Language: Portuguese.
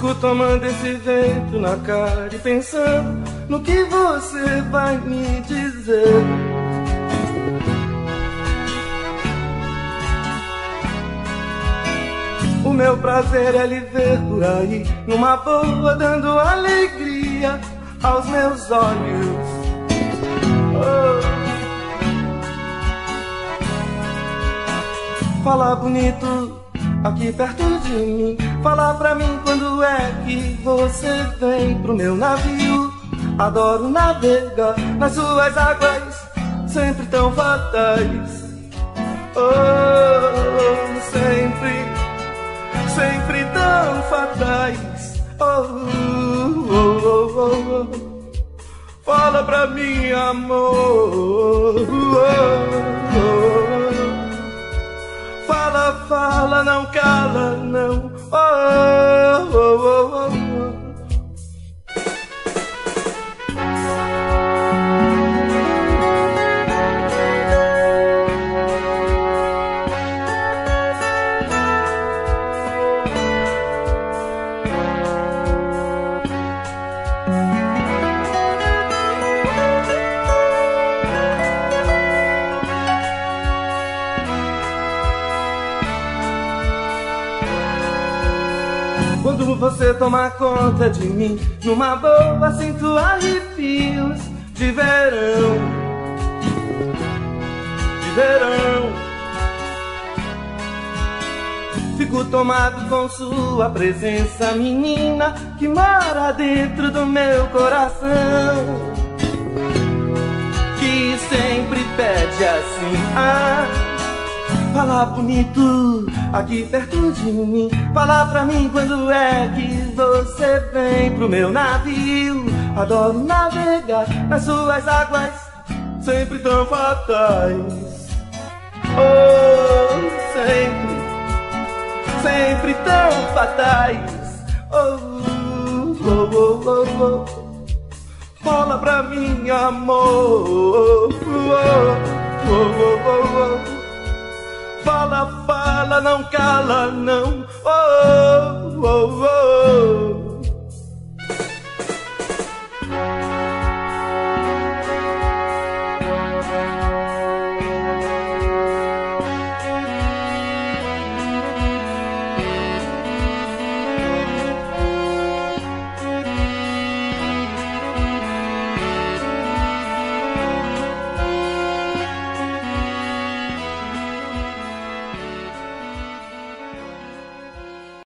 Fico tomando esse vento na cara e pensando no que você vai me dizer. O meu prazer é lhe ver por aí, numa boa, dando alegria aos meus olhos. Fala bonito aqui perto de mim, fala pra mim quando é que você vem pro meu navio. Adoro navegar nas suas águas, sempre tão fatais. Sempre, sempre tão fatais. Fala pra mim, amor. Fala, fala, não cala, não. Quando você toma conta de mim, numa boa sinto arrepios de verão, de verão. Fico tomado com sua presença, menina, que mora dentro do meu coração, que sempre pede assim, fala bonito aqui perto de mim, fala pra mim quando é que você vem pro meu navio. Adoro navegar nas suas águas, sempre tão fatais. Sempre, sempre tão fatais. Fala pra mim, amor. Fala, fala, não cala, não.